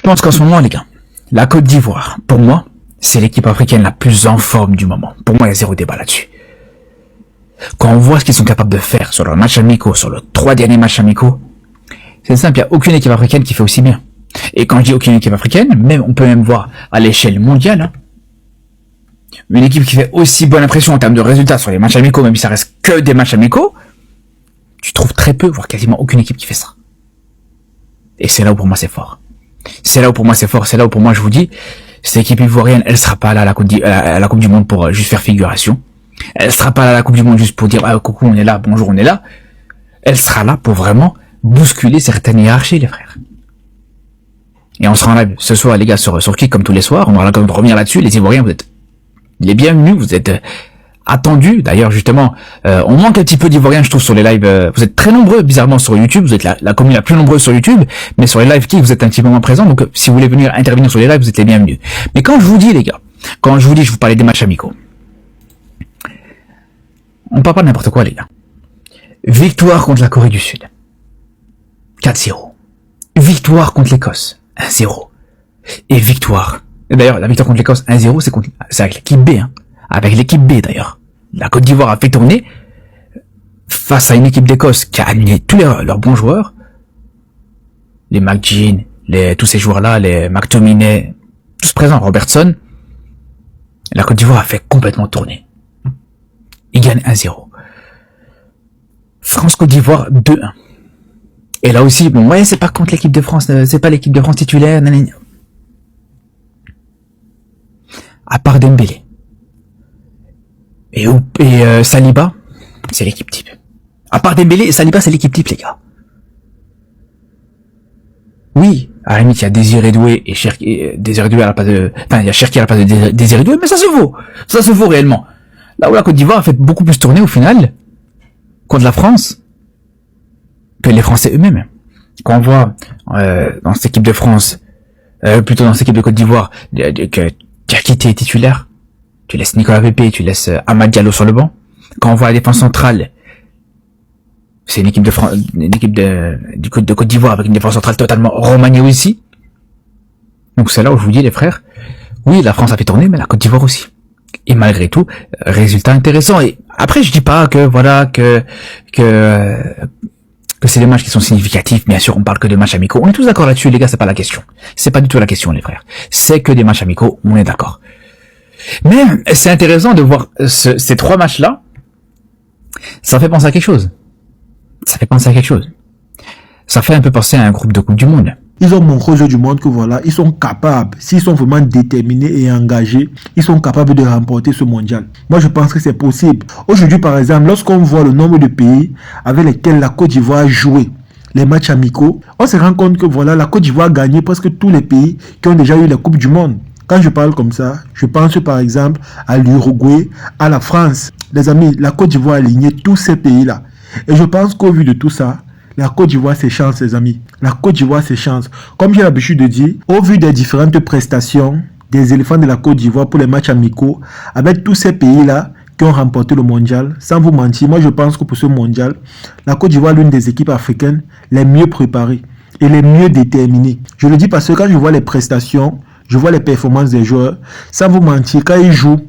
pense qu'en ce moment, les gars, la Côte d'Ivoire, pour moi, c'est l'équipe africaine la plus en forme du moment. Pour moi, il y a zéro débat là-dessus. Quand on voit ce qu'ils sont capables de faire sur leurs matchs amicaux, sur leurs 3 derniers matchs amicaux, c'est simple, il n'y a aucune équipe africaine qui fait aussi bien. Et quand je dis aucune équipe africaine, même, on peut même voir à l'échelle mondiale, hein, une équipe qui fait aussi bonne impression en termes de résultats sur les matchs amicaux, même si ça reste que des matchs amicaux, tu trouves très peu, voire quasiment aucune équipe qui fait ça. Et c'est là où pour moi c'est fort. C'est là où pour moi c'est fort, c'est là où pour moi je vous dis, cette équipe ivoirienne, elle sera pas là à la Coupe du Monde pour juste faire figuration. Elle sera pas là à la Coupe du Monde juste pour dire ah coucou on est là, bonjour on est là. Elle sera là pour vraiment bousculer certaines hiérarchies les frères. Et on sera en live ce soir les gars sur Kick comme tous les soirs, on aura l'occasion de revenir là-dessus. Les Ivoiriens vous êtes les bienvenus, vous êtes attendus. D'ailleurs justement, on manque un petit peu d'Ivoiriens je trouve sur les lives. Vous êtes très nombreux bizarrement sur YouTube, vous êtes la commune la plus nombreuse sur YouTube, mais sur les lives Kick vous êtes un petit peu moins présents. Donc si vous voulez venir intervenir sur les lives, vous êtes les bienvenus. Mais quand je vous dis les gars, quand je vous parlais des matchs amicaux, on parle pas de n'importe quoi les gars. Victoire contre la Corée du Sud, 4-0. Victoire contre l'Écosse, 1-0. Et victoire. Et d'ailleurs, la victoire contre l'Écosse, 1-0, c'est avec l'équipe B, hein. Avec l'équipe B d'ailleurs. La Côte d'Ivoire a fait tourner face à une équipe d'Écosse qui a annulé tous leurs bons joueurs. Les McGinn, tous ces joueurs-là, les McTominay, tous présents, Robertson. La Côte d'Ivoire a fait complètement tourner. Il gagne 1-0. France-Côte d'Ivoire 2-1. Et là aussi, bon, ouais, c'est pas contre l'équipe de France, c'est pas l'équipe de France titulaire, nanana. À part Dembélé. Et Saliba, c'est l'équipe type. À part Dembélé, Saliba, c'est l'équipe type, les gars. Oui, à la limite, il y a Désiré Doué et Cherki, Désiré Doué à la place de, enfin, il y a Cherki à la place de Désiré Doué, mais ça se vaut. Ça se vaut réellement. Là où la Côte d'Ivoire a fait beaucoup plus tourner au final, contre la France, que les Français eux-mêmes. Quand on voit, dans cette équipe de France, plutôt dans cette équipe de Côte d'Ivoire, que Cherki est titulaire, tu laisses Nicolas Pepe, tu laisses Amad Diallo sur le banc. Quand on voit la défense centrale, c'est une équipe de Côte d'Ivoire avec une défense centrale totalement remaniée aussi. Donc c'est là où je vous dis les frères, oui la France a fait tourner, mais la Côte d'Ivoire aussi. Et malgré tout, résultat intéressant. Et après je dis pas que voilà que c'est des matchs qui sont significatifs. Bien sûr, on parle que de matchs amicaux. On est tous d'accord là-dessus, les gars. C'est pas la question. C'est pas du tout la question, les frères. C'est que des matchs amicaux. On est d'accord. Mais c'est intéressant de voir ces 3 matchs-là. Ça fait penser à quelque chose. Ça fait un peu penser à un groupe de Coupe du Monde. Ils ont montré aux yeux du monde que voilà, ils sont capables, s'ils sont vraiment déterminés et engagés, ils sont capables de remporter ce mondial. Moi, je pense que c'est possible. Aujourd'hui, par exemple, lorsqu'on voit le nombre de pays avec lesquels la Côte d'Ivoire a joué les matchs amicaux, on se rend compte que voilà, la Côte d'Ivoire a gagné presque tous les pays qui ont déjà eu la Coupe du Monde. Quand je parle comme ça, je pense par exemple à l'Uruguay, à la France. Les amis, la Côte d'Ivoire a aligné tous ces pays-là. Et je pense qu'au vu de tout ça, la Côte d'Ivoire ses chances, les amis. La Côte d'Ivoire ses chances. Comme j'ai l'habitude de dire, au vu des différentes prestations des éléphants de la Côte d'Ivoire pour les matchs amicaux, avec tous ces pays-là qui ont remporté le mondial, sans vous mentir, moi je pense que pour ce mondial, la Côte d'Ivoire est l'une des équipes africaines les mieux préparées et les mieux déterminées. Je le dis parce que quand je vois les prestations, je vois les performances des joueurs, sans vous mentir, quand ils jouent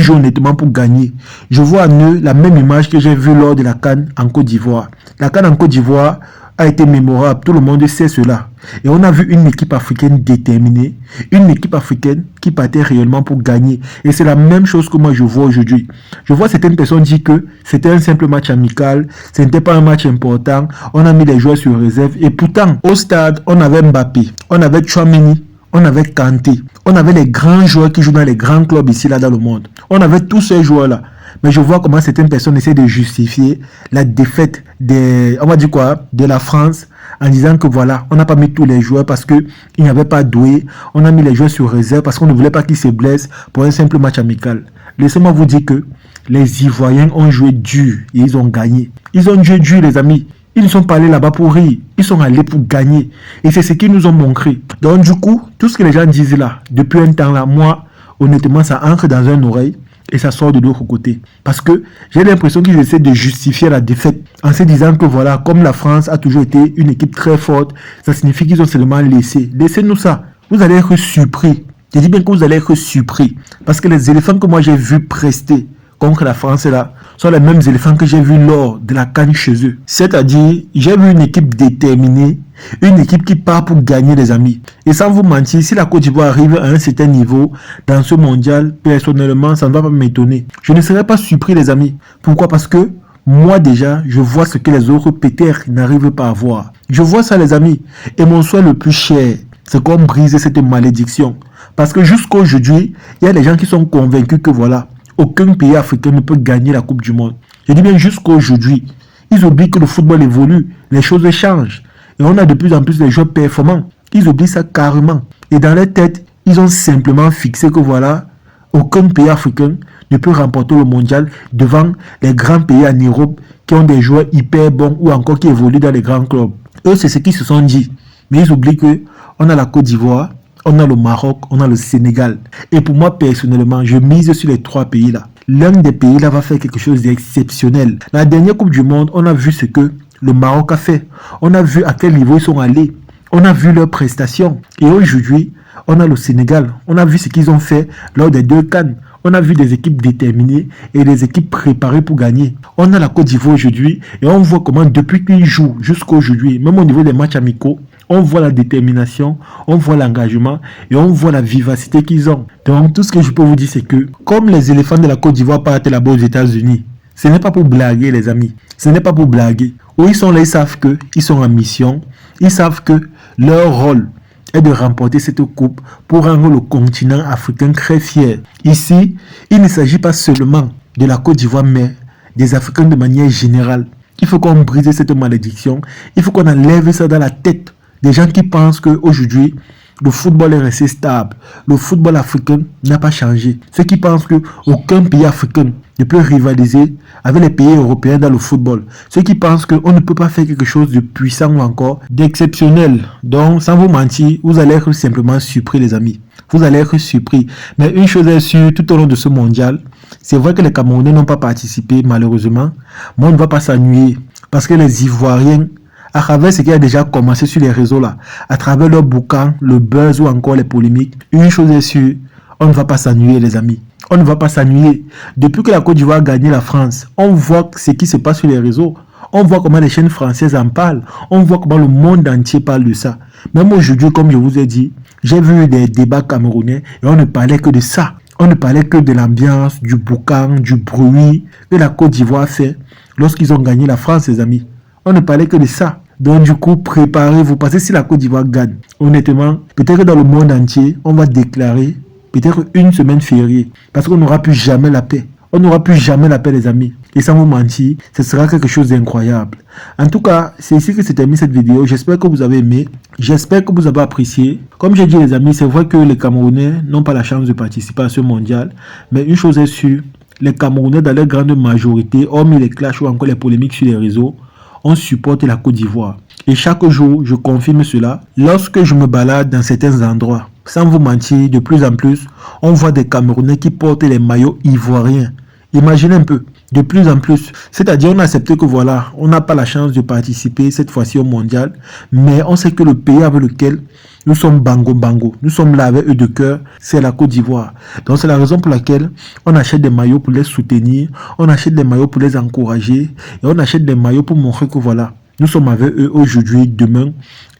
honnêtement pour gagner. Je vois en eux la même image que j'ai vue lors de la CAN en Côte d'Ivoire. La CAN en Côte d'Ivoire a été mémorable, tout le monde sait cela. Et on a vu une équipe africaine déterminée, une équipe africaine qui partait réellement pour gagner. Et c'est la même chose que moi je vois aujourd'hui. Je vois certaines personnes dire que c'était un simple match amical, ce n'était pas un match important, on a mis les joueurs sur réserve. Et pourtant, au stade, on avait Mbappé, on avait Tchouaméni, on avait Kanté, on avait les grands joueurs qui jouent dans les grands clubs ici, là, dans le monde. On avait tous ces joueurs-là. Mais je vois comment certaines personnes essaient de justifier la défaite de la France en disant que voilà, on n'a pas mis tous les joueurs parce qu'il n'y avait pas Doué. On a mis les joueurs sur réserve parce qu'on ne voulait pas qu'ils se blessent pour un simple match amical. Laissez-moi vous dire que les Ivoiriens ont joué dur et ils ont gagné. Ils ont joué dur, les amis. Ils ne sont pas allés là-bas pour rire. Ils sont allés pour gagner. Et c'est ce qu'ils nous ont montré. Donc du coup, tout ce que les gens disent là, depuis un temps là, moi, honnêtement, ça entre dans une oreille et ça sort de l'autre côté. Parce que j'ai l'impression qu'ils essaient de justifier la défaite en se disant que voilà, comme la France a toujours été une équipe très forte, ça signifie qu'ils ont seulement laissé. Laissez-nous ça. vous allez être surpris. Je dis bien que vous allez être surpris. Parce que les éléphants que moi j'ai vus prester contre la France là, sont les mêmes éléphants que j'ai vus lors de la CAN chez eux. C'est-à-dire, j'ai vu une équipe déterminée, une équipe qui part pour gagner, les amis. Et sans vous mentir, si la Côte d'Ivoire arrive à un certain niveau dans ce mondial, personnellement, ça ne va pas m'étonner. Je ne serai pas surpris, les amis. Pourquoi? Parce que moi déjà, je vois ce que les autres peut-être n'arrivent pas à voir. Je vois ça, les amis. Et mon souhait le plus cher, c'est qu'on brise cette malédiction. Parce que jusqu'à aujourd'hui, il y a des gens qui sont convaincus que voilà, aucun pays africain ne peut gagner la Coupe du Monde. Je dis bien jusqu'à aujourd'hui. Ils oublient que le football évolue, les choses changent. Et on a de plus en plus de joueurs performants. Ils oublient ça carrément. Et dans leur tête, ils ont simplement fixé que voilà, aucun pays africain ne peut remporter le mondial devant les grands pays en Europe qui ont des joueurs hyper bons ou encore qui évoluent dans les grands clubs. Eux, c'est ce qu'ils se sont dit. Mais ils oublient que on a la Côte d'Ivoire, on a le Maroc, on a le Sénégal. Et pour moi, personnellement, je mise sur les trois pays-là. L'un des pays-là va faire quelque chose d'exceptionnel. La dernière Coupe du Monde, on a vu ce que le Maroc a fait. On a vu à quel niveau ils sont allés. On a vu leurs prestations. Et aujourd'hui, on a le Sénégal. On a vu ce qu'ils ont fait lors des 2 CAN. On a vu des équipes déterminées et des équipes préparées pour gagner. On a la Côte d'Ivoire aujourd'hui et on voit comment depuis qu'ils jouent jusqu'à aujourd'hui, même au niveau des matchs amicaux, on voit la détermination, on voit l'engagement et on voit la vivacité qu'ils ont. Donc tout ce que je peux vous dire, c'est que comme les éléphants de la Côte d'Ivoire partent là-bas aux États-Unis, ce n'est pas pour blaguer, les amis. Ce n'est pas pour blaguer. Où ils sont là, ils savent qu'ils sont en mission. Ils savent que leur rôle est de remporter cette coupe pour rendre le continent africain très fier. Ici, il ne s'agit pas seulement de la Côte d'Ivoire, mais des Africains de manière générale. Il faut qu'on brise cette malédiction. Il faut qu'on enlève ça dans la tête des gens qui pensent qu'aujourd'hui, le football est resté stable. Le football africain n'a pas changé. Ceux qui pensent qu'aucun pays africain ne peut rivaliser avec les pays européens dans le football. Ceux qui pensent qu'on ne peut pas faire quelque chose de puissant ou encore d'exceptionnel. Donc, sans vous mentir, vous allez être simplement surpris, les amis. Vous allez être surpris. Mais une chose est sûre, tout au long de ce mondial, c'est vrai que les Camerounais n'ont pas participé, malheureusement. Mais on ne va pas s'ennuyer. Parce que les Ivoiriens, à travers ce qui a déjà commencé sur les réseaux là, à travers leurs bouquins, le buzz ou encore les polémiques, une chose est sûre, on ne va pas s'ennuyer, les amis. On ne va pas s'ennuyer. Depuis que la Côte d'Ivoire a gagné la France, on voit ce qui se passe sur les réseaux. On voit comment les chaînes françaises en parlent. On voit comment le monde entier parle de ça. Même aujourd'hui, comme je vous ai dit, j'ai vu des débats camerounais et on ne parlait que de ça. On ne parlait que de l'ambiance, du boucan, du bruit que la Côte d'Ivoire fait lorsqu'ils ont gagné la France, les amis. On ne parlait que de ça. Donc du coup, préparez-vous. Parce que si la Côte d'Ivoire gagne, honnêtement, peut-être que dans le monde entier, on va déclarer peut-être une semaine fériée. Parce qu'on n'aura plus jamais la paix. On n'aura plus jamais la paix, les amis. Et sans vous mentir, ce sera quelque chose d'incroyable. En tout cas, c'est ici que s'est terminée cette vidéo. J'espère que vous avez aimé. J'espère que vous avez apprécié. Comme j'ai dit, les amis, c'est vrai que les Camerounais n'ont pas la chance de participer à ce mondial. Mais une chose est sûre, les Camerounais, dans leur grande majorité, hormis les clashs ou encore les polémiques sur les réseaux, on supporte la Côte d'Ivoire. Et chaque jour, je confirme cela, lorsque je me balade dans certains endroits, sans vous mentir, de plus en plus, on voit des Camerounais qui portent les maillots ivoiriens. Imaginez un peu, de plus en plus. C'est-à-dire, on a accepté que voilà, on n'a pas la chance de participer cette fois-ci au mondial, mais on sait que le pays avec lequel nous sommes bango, nous sommes là avec eux de cœur, c'est la Côte d'Ivoire. Donc c'est la raison pour laquelle on achète des maillots pour les soutenir, on achète des maillots pour les encourager, et on achète des maillots pour montrer que voilà, nous sommes avec eux aujourd'hui, demain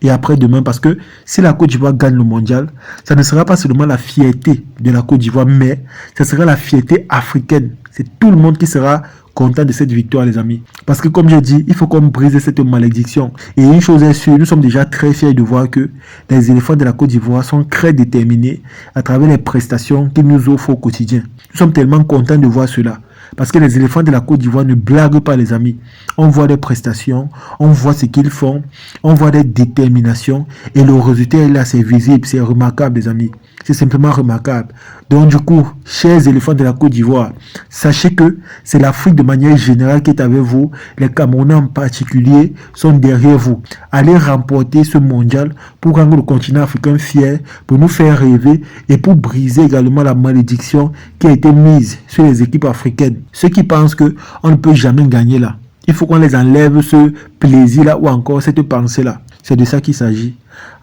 et après-demain, parce que si la Côte d'Ivoire gagne le mondial, ça ne sera pas seulement la fierté de la Côte d'Ivoire, mais ça sera la fierté africaine. C'est tout le monde qui sera content de cette victoire, les amis. Parce que comme j'ai dit, il faut qu'on brise cette malédiction. Et une chose est sûre, nous sommes déjà très fiers de voir que les éléphants de la Côte d'Ivoire sont très déterminés à travers les prestations qu'ils nous offrent au quotidien. Nous sommes tellement contents de voir cela. Parce que les éléphants de la Côte d'Ivoire ne blaguent pas, les amis. On voit des prestations, on voit ce qu'ils font, on voit des déterminations. Et le résultat est là, c'est visible, c'est remarquable, les amis. C'est simplement remarquable. Donc du coup, chers éléphants de la Côte d'Ivoire, sachez que c'est l'Afrique de manière générale qui est avec vous. Les Camerounais en particulier sont derrière vous. Allez remporter ce mondial pour rendre le continent africain fier, pour nous faire rêver et pour briser également la malédiction qui a été mise sur les équipes africaines. Ceux qui pensent qu'on ne peut jamais gagner là, Il faut qu'on les enlève ce plaisir-là ou encore cette pensée-là. C'est de ça qu'il s'agit.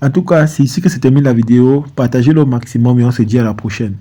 En tout cas, c'est ici que se termine la vidéo. Partagez-le au maximum et on se dit à la prochaine.